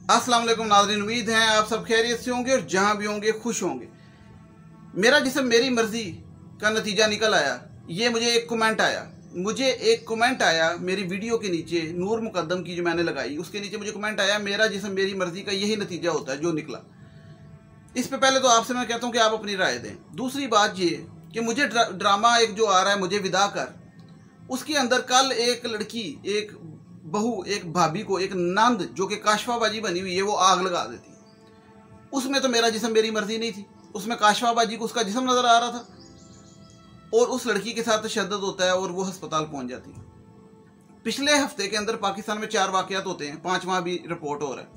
अस्सलाम वालेकुम नाज़रीन, उम्मीद है आप सब खैरियत से होंगे और जहां भी होंगे खुश होंगे। मेरा जिस्म मेरी मर्जी का नतीजा निकल आया। ये मुझे एक कमेंट आया मेरी वीडियो के नीचे, नूर मुकद्दम की जो मैंने लगाई उसके नीचे मुझे कमेंट आया, मेरा जिस्म मेरी मर्जी का यही नतीजा होता है जो निकला। इस पे पहले तो आपसे मैं कहता हूँ कि आप अपनी राय दें। दूसरी बात ये कि मुझे ड्रामा एक जो आ रहा है मुझे विदा कर, उसके अंदर कल एक लड़की, एक बहू, एक भाभी को, एक नंद जो कि काशफाबाजी बनी हुई है, वो आग लगा देती। उसमें तो मेरा जिस्म मेरी मर्जी नहीं थी, उसमें काशफाबाजी को उसका जिस्म नजर आ रहा था और उस लड़की के साथ तशद्दुद होता है और वो अस्पताल पहुंच जाती है। पिछले हफ्ते के अंदर पाकिस्तान में 4 वाकयात होते हैं, 5वां भी रिपोर्ट हो रहा है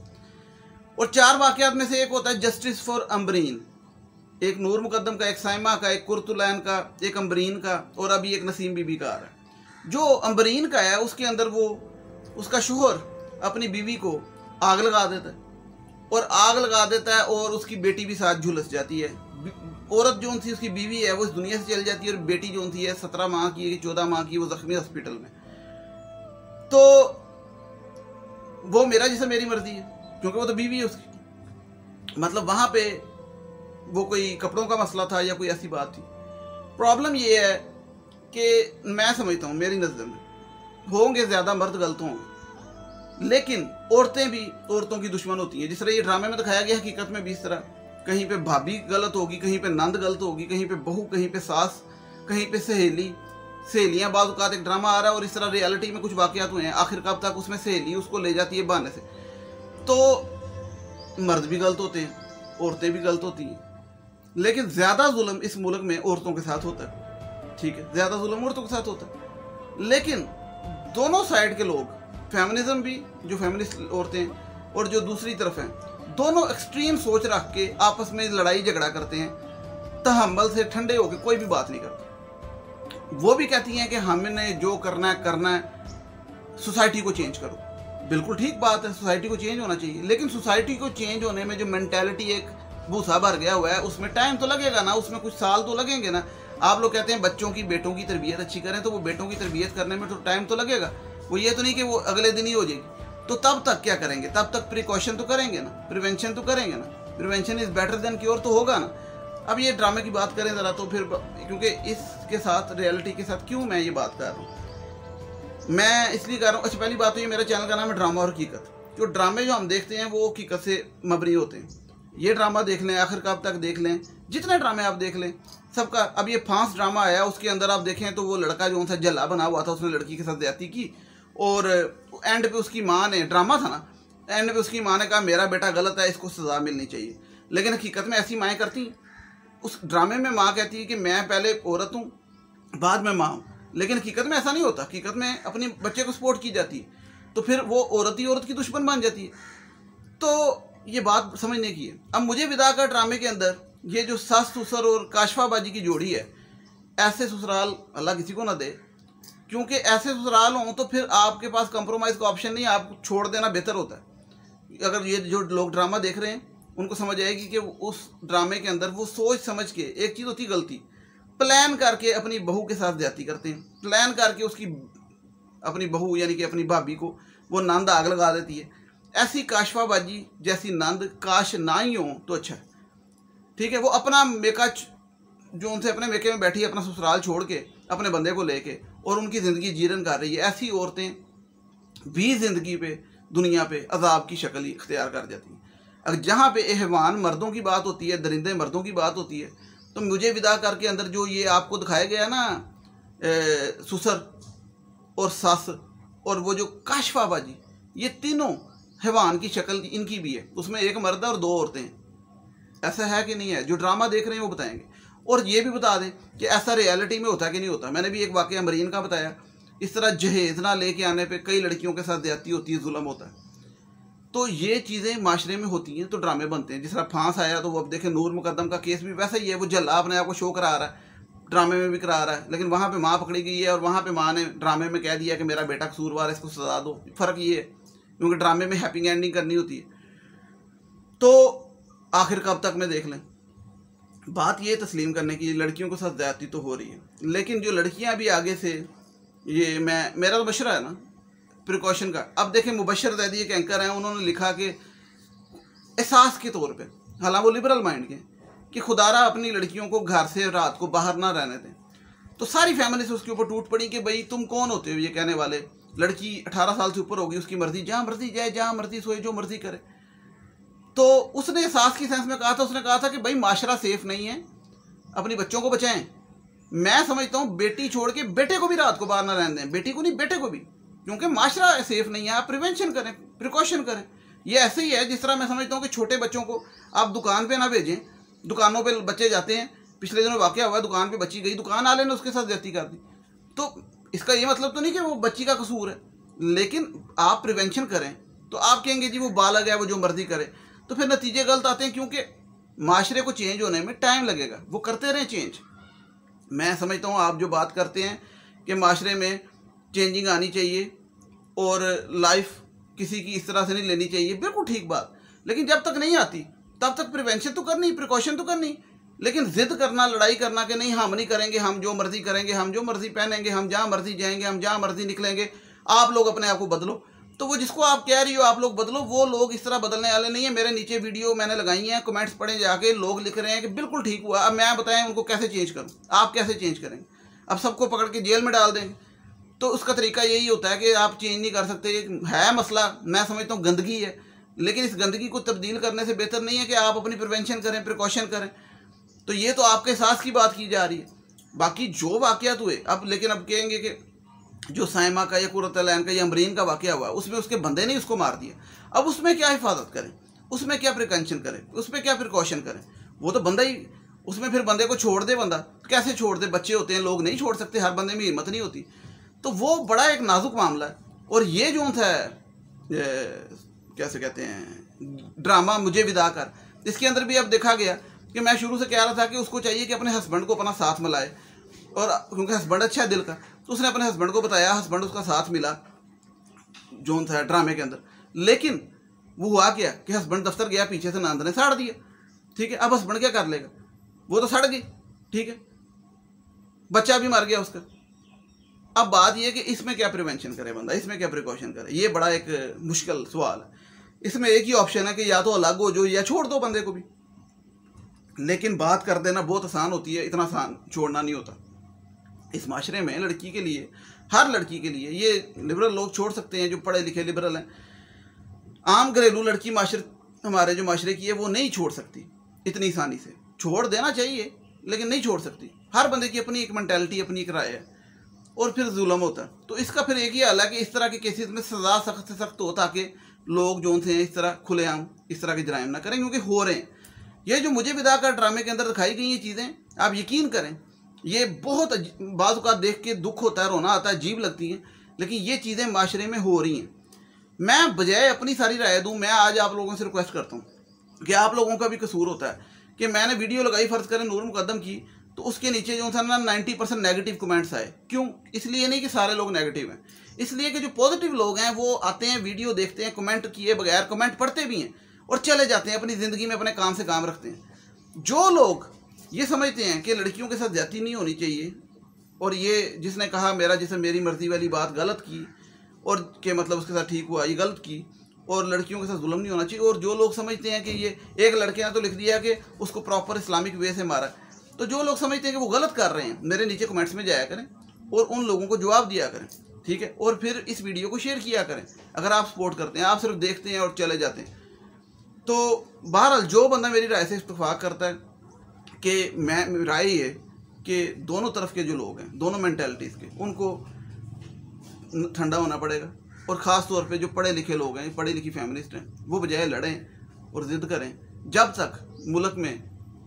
और 4 वाकयात में से एक होता है जस्टिस फॉर अम्बरीन। एक नूर मुकद्दम का, एक साइमा का, एक कुर्तुलैन का, एक अम्बरीन का और अभी एक नसीम बीबी का आ रहा है। जो अम्बरीन का है उसके अंदर वो उसका शोहर अपनी बीवी को आग लगा देता है और आग लगा देता है और उसकी बेटी भी साथ झुलस जाती है। औरत जो थी, उसकी बीवी है, वो इस दुनिया से चल जाती है और बेटी जो थी है 17 माह की, 14 माह की, वो जख्मी हॉस्पिटल में। तो वो मेरा जिस्म मेरी मर्जी है क्योंकि वो तो बीवी है उसकी। मतलब वहां पे वो कोई कपड़ों का मसला था या कोई ऐसी बात थी। प्रॉब्लम ये है कि मैं समझता हूँ मेरी नज़र में होंगे ज़्यादा मर्द गलत होंगे, लेकिन औरतें भी औरतों की दुश्मन होती हैं। जिस तरह ये ड्रामे में दिखाया गया, हकीकत में भी इस तरह कहीं पे भाभी गलत होगी, कहीं पे नंद गलत होगी, कहीं पे बहू, कहीं पे सास, कहीं पे सहेलियाँ। बाज़ औक़ात एक ड्रामा आ रहा है और इस तरह रियलिटी में कुछ वाक़यात हुए हैं। आखिर कब तक उसमें सहेली उसको ले जाती है बहाने से। तो मर्द भी गलत होते हैं, औरतें भी गलत होती हैं, लेकिन ज़्यादा जुल्म इस मुल्क में औरतों के साथ होता है। ठीक है, ज़्यादा जुल्म औरतों के साथ होता है, लेकिन दोनों साइड के लोग, फेमिनिज्म भी, जो फेमिनिस्ट औरतें और जो दूसरी तरफ हैं, दोनों एक्सट्रीम सोच रख के आपस में लड़ाई झगड़ा करते हैं। तहम्मुल से ठंडे होकर कोई भी बात नहीं करते। वो भी कहती हैं कि हमने जो करना है, सोसाइटी को चेंज करो। बिल्कुल ठीक बात है, सोसाइटी को चेंज होना चाहिए, लेकिन सोसाइटी को चेंज होने में जो मेंटालिटी एक भूसा भर गया हुआ है उसमें टाइम तो लगेगा ना, उसमें कुछ साल तो लगेंगे ना। आप लोग कहते हैं बच्चों की, बेटों की तरबियत अच्छी करें, तो वो बेटों की तरबियत करने में तो टाइम तो लगेगा। वो ये तो नहीं कि वो अगले दिन ही हो जाएगी। तो तब तक क्या करेंगे? तब तक प्रिकॉशन तो करेंगे ना, प्रिवेंशन तो करेंगे ना। Prevention is better than cure तो होगा ना। अब ये ड्रामे की बात करें ज़रा, तो फिर क्योंकि इसके साथ, रियलिटी के साथ क्यों मैं ये बात कर रहा हूँ, मैं इसलिए कर रहा हूँ। अच्छा, पहली बात तो ये, मेरा चैनल का नाम है ड्रामा और हकीकत। जो ड्रामे जो हम देखते हैं वो हकीकत से मबनी होते हैं। ये ड्रामा देख लें, आखिर कब तक देख लें, जितने ड्रामे आप देख लें सबका। अब ये फांस ड्रामा आया, उसके अंदर आप देखें तो वो लड़का जो सा जल्ला बना हुआ था, उसने लड़की के साथ ज्यादती की और एंड पे उसकी माँ ने, ड्रामा था ना, एंड पे उसकी माँ ने कहा मेरा बेटा गलत है, इसको सजा मिलनी चाहिए। लेकिन हकीकत में ऐसी माएँ करती, उस ड्रामे में माँ कहती है कि मैं पहले औरत हूँ बाद में माँ हूँ, लेकिन हकीकत में ऐसा नहीं होता। हकीकत में अपने बच्चे को सपोर्ट की जाती है, तो फिर वो औरत ही औरत की दुश्मन बन जाती है। तो ये बात समझने की है। अब मुझे विदा का ड्रामे के अंदर ये जो सास ससुर और काशफाबाजी की जोड़ी है, ऐसे ससुराल अल्लाह किसी को ना दे, क्योंकि ऐसे ससुराल हों तो फिर आपके पास कंप्रोमाइज़ का ऑप्शन नहीं है, आप छोड़ देना बेहतर होता है। अगर ये जो लोग ड्रामा देख रहे हैं उनको समझ आएगी कि उस ड्रामे के अंदर वो सोच समझ के, एक चीज़ होती गलती, प्लान करके अपनी बहू के साथ ज्यादती करते हैं, प्लान करके उसकी अपनी बहू यानी कि अपनी भाभी को वो नंद आग लगा देती है। ऐसी काशफाबाजी जैसी नंद काश ना ही हो तो अच्छा है। ठीक है, वो अपना मेका जो उनसे अपने मेके में बैठी है, अपना ससुराल छोड़ के अपने बंदे को लेके, और उनकी ज़िंदगी जीरन कर रही है। ऐसी औरतें भी ज़िंदगी पे, दुनिया पे अजाब की शक्ल ही इख्तियार कर जाती हैं। अगर जहाँ पे एहवान मर्दों की बात होती है, दरिंदे मर्दों की बात होती है, तो मुझे विदा करके अंदर जो ये आपको दिखाया गया ना, ससुर और सास और वो जो काशफाबाजी, ये तीनों हैवान की शक्ल इनकी भी है। उसमें एक मर्द और 2 औरतें हैं। ऐसा है कि नहीं है? जो ड्रामा देख रहे हैं वो बताएंगे। और ये भी बता दें कि ऐसा रियलिटी में होता कि नहीं होता। मैंने भी एक वाकया मरीन का बताया, इस तरह जहेज ना लेके आने पे कई लड़कियों के साथ ज्यादती होती है, जुल्म होता है। तो ये चीज़ें माशरे में होती हैं तो ड्रामे बनते हैं। जिस तरह फांस आया तो वो अब देखें, नूर मुकद्दम का केस भी वैसा ही है। वो जल्ला अपने आप को शो करा रहा है, ड्रामे में भी करा रहा है, लेकिन वहाँ पे माँ पकड़ी गई है और वहाँ पे माँ ने ड्रामे में कह दिया कि मेरा बेटा कसूरवार है, इसको सजा दो। फ़र्क ये है क्योंकि ड्रामे में हैप्पी एंडिंग करनी होती है। तो आखिर कब तक में देख लें। बात ये तस्लीम करने की, लड़कियों के साथ ज्यादती तो हो रही है, लेकिन जो लड़कियां भी आगे से, ये मेरा तो बशरा है ना प्रिकॉशन का। अब देखें, मुबशर जैदी एक एंकर हैं, उन्होंने लिखा कि एहसास के तौर पे, हालांकि वो लिबरल माइंड के, कि खुदारा अपनी लड़कियों को घर से रात को बाहर ना रहने दें। तो सारी फैमिली से उसके ऊपर टूट पड़ी कि भाई तुम कौन होते हो ये कहने वाले, लड़की 18 साल से ऊपर होगी, उसकी मर्जी, जहाँ मर्जी जाए, जहाँ मर्जी सोए, जो मर्जी करे। तो उसने एहसास की सेंस में कहा था, उसने कहा था कि भाई माशरा सेफ नहीं है, अपनी बच्चों को बचाएं। मैं समझता हूँ बेटी छोड़ के बेटे को भी रात को बाहर ना रहने दें, बेटी को नहीं बेटे को भी, क्योंकि माशरा सेफ नहीं है। आप प्रिवेंशन करें, प्रिकॉशन करें। ये ऐसे ही है जिस तरह मैं समझता हूँ कि छोटे बच्चों को आप दुकान पे ना भेजें। दुकानों पे बच्चे जाते हैं, पिछले दिनों वाकया हुआ, दुकान पे बच्ची गई, दुकान वाले ने उसके साथ ज्यादती कर दी। तो इसका ये मतलब तो नहीं कि वो बच्ची का कसूर है, लेकिन आप प्रिवेंशन करें। तो आप कहेंगे जी वो बालग है, वो जो मर्जी करे, तो फिर नतीजे गलत आते हैं, क्योंकि माशरे को चेंज होने में टाइम लगेगा। वो करते रहें चेंज। मैं समझता हूँ आप जो बात करते हैं कि माशरे में चेंजिंग आनी चाहिए और लाइफ किसी की इस तरह से नहीं लेनी चाहिए, बिल्कुल ठीक बात। लेकिन जब तक नहीं आती तब तक प्रिवेंशन तो करनी, प्रिकॉशन तो करनी। लेकिन जिद करना, लड़ाई करना कि नहीं हम नहीं करेंगे, हम जो मर्जी करेंगे, हम जो मर्जी पहनेंगे, हम जहाँ मर्जी जाएंगे, हम जहाँ मर्जी निकलेंगे, आप लोग अपने आप को बदलो। तो वो जिसको आप कह रही हो आप लोग बदलो, वो लोग इस तरह बदलने वाले नहीं है। मेरे नीचे वीडियो मैंने लगाई हैं, कमेंट्स पढ़े जाके, लोग लिख रहे हैं कि बिल्कुल ठीक हुआ। अब मैं बताएं उनको कैसे चेंज करूँ, आप कैसे चेंज करेंगे? अब सबको पकड़ के जेल में डाल देंगे? तो उसका तरीका यही होता है कि आप चेंज नहीं कर सकते। है मसला, मैं समझता हूँ गंदगी है, लेकिन इस गंदगी को तब्दील करने से बेहतर नहीं है कि आप अपनी प्रिवेंशन करें, प्रिकॉशन करें। तो ये तो आपके एहसास की बात की जा रही है। बाकी जो वाक़यात हुए अब, लेकिन अब कहेंगे कि जो साइमा का या कुर्रतुल-ऐन का या अमरीन का वाक़या हुआ, उसमें उसके बंदे ने उसको मार दिया। अब उसमें क्या हिफाजत करें, उसमें क्या प्रिकॉशन करें, उसमें क्या प्रिकॉशन करें? वो तो बंदा ही, उसमें फिर बंदे को छोड़ दे। बंदा कैसे छोड़ दे? बच्चे होते हैं, लोग नहीं छोड़ सकते, हर बंदे में हिम्मत नहीं होती। तो वो बड़ा एक नाजुक मामला है। और ये जो था कैसे कहते हैं, ड्रामा मुझे विदा कर, इसके अंदर भी अब देखा गया कि मैं शुरू से कह रहा था कि उसको चाहिए कि अपने हस्बैंड को अपना साथ मिलाए, और क्योंकि हस्बैंड अच्छा है दिल का, तो उसने अपने हस्बैंड को बताया, हस्बैंड उसका साथ मिला जो था ड्रामे के अंदर। लेकिन वो हुआ क्या कि हस्बैंड दफ्तर गया, पीछे से नंद ने साड़ दिया। ठीक है, अब हस्बैंड क्या कर लेगा? वो तो सड़ गई, ठीक है, बच्चा भी मर गया उसका। अब बात यह है कि इसमें क्या प्रिवेंशन करे बंदा, इसमें क्या प्रिकॉशन करे? ये बड़ा एक मुश्किल सवाल है। इसमें एक ही ऑप्शन है कि या तो अलग हो जो, या छोड़ दो बंदे को भी। लेकिन बात कर देना बहुत आसान होती है, इतना आसान छोड़ना नहीं होता। इस माशरे में लड़की के लिए, हर लड़की के लिए, ये लिबरल लोग छोड़ सकते हैं जो पढ़े लिखे लिबरल हैं। आम घरेलू लड़की माशरे, हमारे जो माशरे की है, वो नहीं छोड़ सकती इतनी आसानी से। छोड़ देना चाहिए लेकिन नहीं छोड़ सकती। हर बंदे की अपनी एक मेंटालिटी, अपनी एक राय है, और फिर जुल्म होता है। तो इसका फिर एक ही हल है कि इस तरह के केसेस में सज़ा सख्त से सख्त हो, ताकि लोग जो थे इस तरह खुलेआम इस तरह के जराइम ना करें, क्योंकि हो रहे हैं। ये जो मुझे विदा कर ड्रामे के अंदर दिखाई गई ये चीज़ें, आप यकीन करें, ये बहुत बाज़ औक़ात देख के दुख होता है, रोना आता है, अजीब लगती हैं, लेकिन ये चीज़ें माशरे में हो रही हैं। मैं बजाय अपनी सारी राय दूँ, मैं आज आप लोगों से रिक्वेस्ट करता हूँ कि आप लोगों का भी कसूर होता है कि मैंने वीडियो लगाई, फ़र्ज़ करें नूर मुक़द्दम की, तो उसके नीचे जो था ना 90% नेगेटिव कमेंट्स आए। क्यों? इसलिए नहीं कि सारे लोग नेगेटिव हैं, इसलिए कि जो पॉजिटिव लोग हैं वो आते हैं, वीडियो देखते हैं, कमेंट किए बगैर कमेंट पढ़ते भी हैं और चले जाते हैं, अपनी ज़िंदगी में अपने काम से काम रखते हैं। जो लोग ये समझते हैं कि लड़कियों के साथ ज्यादती नहीं होनी चाहिए, और ये जिसने कहा मेरा जिसने मेरी मर्ज़ी वाली बात गलत की, और के मतलब उसके साथ ठीक हुआ, ये गलत की, और लड़कियों के साथ जुल्म नहीं होना चाहिए। और जो लोग समझते हैं कि ये एक लड़के ने तो लिख दिया कि उसको प्रॉपर इस्लामिक वे से मारा, तो जो लोग समझते हैं कि वो गलत कर रहे हैं, मेरे नीचे कमेंट्स में जाया करें और उन लोगों को जवाब दिया करें, ठीक है। और फिर इस वीडियो को शेयर किया करें अगर आप सपोर्ट करते हैं। आप सिर्फ देखते हैं और चले जाते हैं। तो बहरहाल जो बंदा मेरी राय से इत्तेफाक करता है कि मैं राय है कि दोनों तरफ के जो लोग हैं, दोनों मेंटालिटीज़ के, उनको ठंडा होना पड़ेगा। और ख़ास तौर पे जो पढ़े लिखे लोग हैं, पढ़ी लिखी फैमिलिस्ट हैं, वो बजाय लड़ें और ज़िद करें। जब तक मुल्क में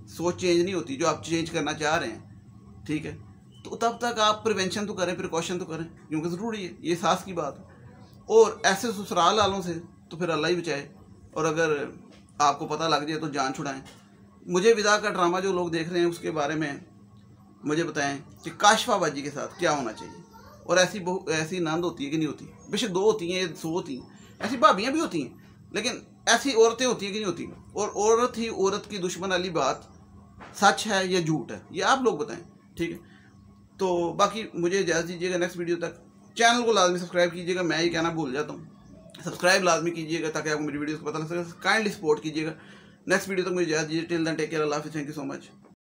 सोच चेंज नहीं होती जो आप चेंज करना चाह रहे हैं, ठीक है, तो तब तक आप प्रिवेंशन तो करें, प्रिकॉशन तो करें, क्योंकि ज़रूरी है, ये सास की बात है। और ऐसे ससुराल वालों से तो फिर अल्लाह ही बचाए, और अगर आपको पता लग जाए तो जान छुड़ाएं। मुझे विदा का ड्रामा जो लोग देख रहे हैं उसके बारे में मुझे बताएं कि काशफा बाजी के साथ क्या होना चाहिए। और ऐसी नंद होती है कि नहीं होती? बेशक 2 होती हैं, 100 होती हैं, ऐसी भाभियाँ भी होती हैं, लेकिन ऐसी औरतें होती हैं कि नहीं होती? और औरत ही औरत की दुश्मन वाली बात सच है या झूठ है, ये आप लोग बताएं, ठीक है। तो बाकी मुझे इजाज़त दीजिएगा, नेक्स्ट वीडियो तक चैनल को लाजमी सब्सक्राइब कीजिएगा। मैं ये कहना भूल जाता हूँ, सब्सक्राइब लाजमी कीजिएगा ताकि आपको मेरी वीडियोस को पता लग सके। काइंडली सपोर्ट कीजिएगा। नेक्स्ट वीडियो तक मुझे इजाज़त दीजिए। टिल देन टेक केयर, अल्लाह हाफिज़, थैंक यू सो मच।